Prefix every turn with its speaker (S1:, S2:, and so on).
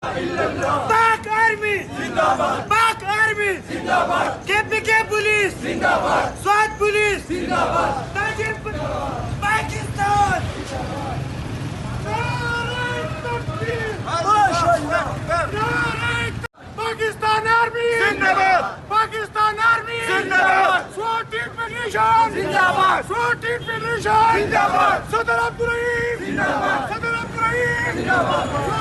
S1: पाक आर्मी जिंदाबाद, पाक आर्मी जिंदाबाद, केपीके पुलिस जिंदाबाद, स्वात पुलिस जिंदाबाद, पाकिस्तान पाकिस्तान आर्मी जिंदाबाद, पाकिस्तान आर्मी जिंदाबाद, स्वात मिलिशन जिंदाबाद, स्वात मिलिशन जिंदाबाद, सदर अब्दुल रहीम जिंदाबाद, सदर अब्दुल रहीम जिंदाबाद।